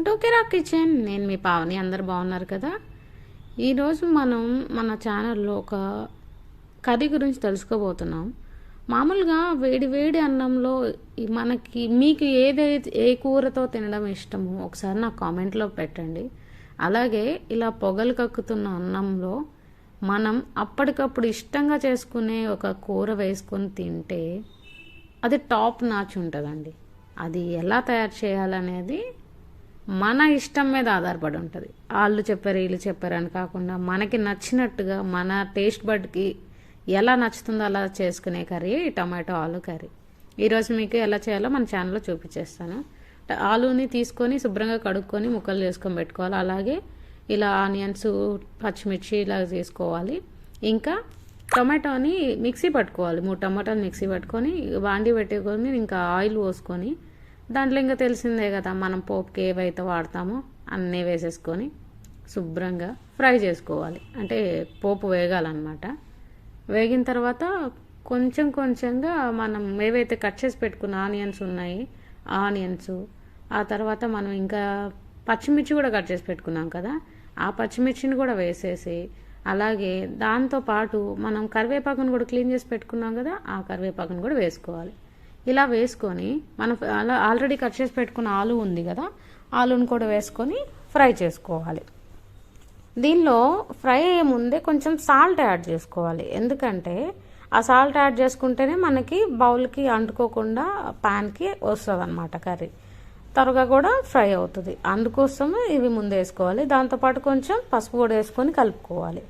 టోకెరా kitchen, నేను మీ పావని. అందరు బాగున్నారు కదా. ఈరోజు మనం మన ఛానల్లో ఒక కర్రీ గురించి తెలుసుకోబోతున్నాం. మామూలుగా వేడి వేడి అన్నంలో మీకు ఏ కూరతో తినడం ఇష్టమో ఒకసారి నాకు కామెంట్లో పెట్టండి. అలాగే ఇలా పొగలు కక్కుతున్న అన్నంలో మనం అప్పటికప్పుడు ఇష్టంగా చేసుకునే ఒక కూర వేసుకొని తింటే అది టాప్ నాచ్ ఉంటుందండి. అది ఎలా తయారు చేయాలనేది మన ఇష్టం మీద ఆధారపడి ఉంటుంది. వాళ్ళు చెప్పారు వీళ్ళు చెప్పారు అని కాకుండా మనకి నచ్చినట్టుగా మన టేస్ట్ బడ్కి ఎలా నచ్చుతుందో అలా చేసుకునే కర్రీ ఈ టమాటో ఆలు కర్రీ. ఈరోజు మీకు ఎలా చేయాలో మన ఛానల్లో చూపించేస్తాను. ఆలుని తీసుకొని శుభ్రంగా కడుక్కొని ముక్కలు చేసుకొని పెట్టుకోవాలి. అలాగే ఇలా ఆనియన్స్, పచ్చిమిర్చి ఇలా చేసుకోవాలి. ఇంకా టమాటోని మిక్సీ పట్టుకోవాలి. 3 టమాటాలు మిక్సీ పట్టుకొని బాండి పెట్టుకొని ఇంకా ఆయిల్ పోసుకొని దాంట్లో ఇంకా తెలిసిందే కదా మనం పోపుకి ఏవైతే వాడతామో అన్నీ వేసేసుకొని శుభ్రంగా ఫ్రై చేసుకోవాలి. అంటే పోపు వేగాలన్నమాట. వేగిన తర్వాత కొంచెం కొంచెంగా మనం ఏవైతే కట్ చేసి పెట్టుకున్న ఆనియన్స్ ఉన్నాయి, ఆనియన్స్, ఆ తర్వాత మనం ఇంకా పచ్చిమిర్చి కూడా కట్ చేసి పెట్టుకున్నాం కదా, ఆ పచ్చిమిర్చిని కూడా వేసేసి అలాగే దాంతోపాటు మనం కరివేపాకును కూడా క్లీన్ చేసి పెట్టుకున్నాం కదా, ఆ కరివేపాకును కూడా వేసుకోవాలి. ఇలా వేసుకొని మనం ఆల్రెడీ కట్ చేసి పెట్టుకున్న ఆలు ఉంది కదా, ఆలుని కూడా వేసుకొని ఫ్రై చేసుకోవాలి. దీనిలో ఫ్రై అయ్యే ముందే కొంచెం సాల్ట్ యాడ్ చేసుకోవాలి. ఎందుకంటే ఆ సాల్ట్ యాడ్ చేసుకుంటేనే మనకి బౌల్కి అంటుకోకుండా ప్యాన్కి వస్తుంది అన్నమాట కర్రీ. త్వరగా కూడా ఫ్రై అవుతుంది. అందుకోసమే ఇవి ముందు వేసుకోవాలి. దాంతోపాటు కొంచెం పసుపు కూడా వేసుకొని కలుపుకోవాలి.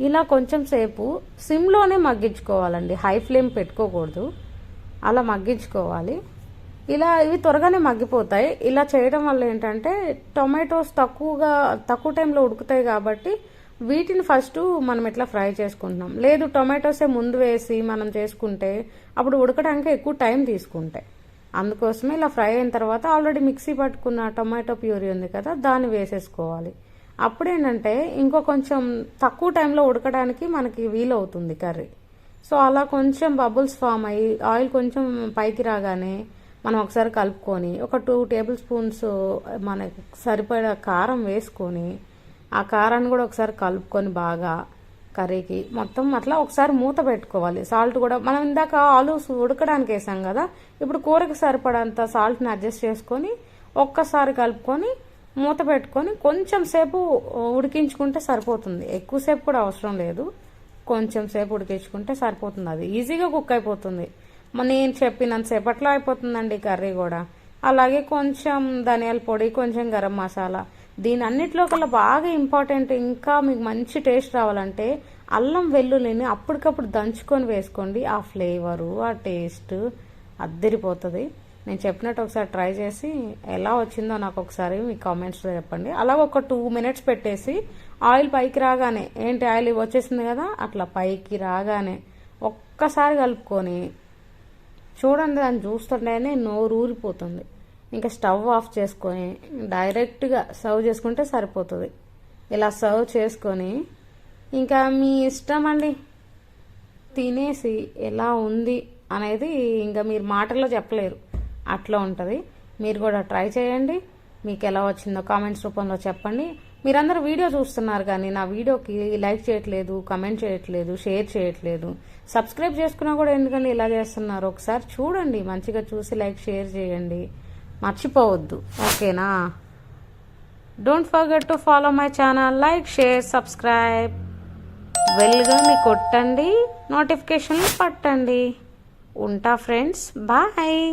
ఇలా కొంచెం సేపు సిమ్లోనే మగ్గించుకోవాలండి, హై ఫ్లేమ్ పెట్టుకోకూడదు. అలా మగ్గించుకోవాలి. ఇలా ఇవి త్వరగానే మగ్గిపోతాయి. ఇలా చేయడం వల్ల ఏంటంటే టొమాటోస్ తక్కువ టైంలో ఉడుకుతాయి కాబట్టి వీటిని ఫస్ట్ మనం ఇట్లా ఫ్రై చేసుకుంటున్నాం. లేదు టొమాటోసే ముందు వేసి మనం చేసుకుంటే అప్పుడు ఉడకడానికి ఎక్కువ టైం తీసుకుంటాయి. అందుకోసమే ఇలా ఫ్రై అయిన తర్వాత ఆల్రెడీ మిక్సీ పట్టుకున్న టొమాటో ప్యూరీ ఉంది కదా, దాన్ని వేసేసుకోవాలి. అప్పుడేంటంటే ఇంకో కొంచెం తక్కువ టైంలో ఉడకడానికి మనకి వీలవుతుంది కర్రీ. సో అలా కొంచెం బబుల్స్ ఫామ్ అయ్యి ఆయిల్ కొంచెం పైకి రాగానే మనం ఒకసారి కలుపుకొని ఒక 2 టేబుల్ స్పూన్స్ మనకి సరిపడా కారం వేసుకొని ఆ కారాన్ని కూడా ఒకసారి కలుపుకొని బాగా కర్రీకి మొత్తం అట్లా ఒకసారి మూత పెట్టుకోవాలి. సాల్ట్ కూడా మనం ఇందాక ఆలు ఉడకడానికి వేసాం కదా, ఇప్పుడు కూరకి సరిపడంత సాల్ట్ని అడ్జస్ట్ చేసుకొని ఒక్కసారి కలుపుకొని మూత పెట్టుకొని కొంచెం సేపు ఉడికించుకుంటే సరిపోతుంది. ఎక్కువసేపు కూడా అవసరం లేదు, కొంచెం సేపు ఉడికించుకుంటే సరిపోతుంది. అది ఈజీగా కుక్ అయిపోతుంది. నేను చెప్పినంతసేపట్లో అయిపోతుందండి కర్రీ కూడా. అలాగే కొంచెం ధనియాల పొడి, కొంచెం గరం మసాలా. దీని అన్నిట్లో కల్లా బాగా ఇంపార్టెంట్, ఇంకా మీకు మంచి టేస్ట్ రావాలంటే అల్లం వెల్లుల్లిని అప్పటికప్పుడు దంచుకొని వేసుకోండి. ఆ ఫ్లేవరు, ఆ టేస్ట్ అద్దరిపోతుంది. నేను చెప్పినట్టు ఒకసారి ట్రై చేసి ఎలా వచ్చిందో నాకు ఒకసారి మీ కామెంట్స్లో చెప్పండి. అలా ఒక 2 మినిట్స్ పెట్టేసి ఆయిల్ పైకి రాగానే, ఏంటి ఆయిల్ వచ్చేసింది కదా, అట్లా పైకి రాగానే ఒక్కసారి కలుపుకొని చూడండి. దాన్ని చూస్తుంటేనే నోరు ఊరిపోతుంది. ఇంకా స్టవ్ ఆఫ్ చేసుకొని డైరెక్ట్గా సర్వ్ చేసుకుంటే సరిపోతుంది. ఇలా సర్వ్ చేసుకొని ఇంకా మీ ఇష్టం అండి, తినేసి ఎలా ఉంది అనేది ఇంకా మీరు మాటల్లో చెప్పలేరు, అట్లా ఉంటుంది. మీరు కూడా ట్రై చేయండి. మీకు ఎలా వచ్చిందో కామెంట్స్ రూపంలో చెప్పండి. మీరందరూ వీడియో చూస్తున్నారు కానీ నా వీడియోకి లైక్ చేయట్లేదు, కమెంట్ చేయట్లేదు, షేర్ చేయట్లేదు. సబ్స్క్రైబ్ చేసుకున్నా కూడా ఎందుకండి ఇలా చేస్తున్నారు? ఒకసారి చూడండి, మంచిగా చూసి లైక్ షేర్ చేయండి, మర్చిపోవద్దు. ఓకేనా? Don't forget to follow my channel. Like, share, subscribe, బెల్ని కొట్టండి, నోటిఫికేషన్లు పట్టండి. ఉంటా ఫ్రెండ్స్, బాయ్.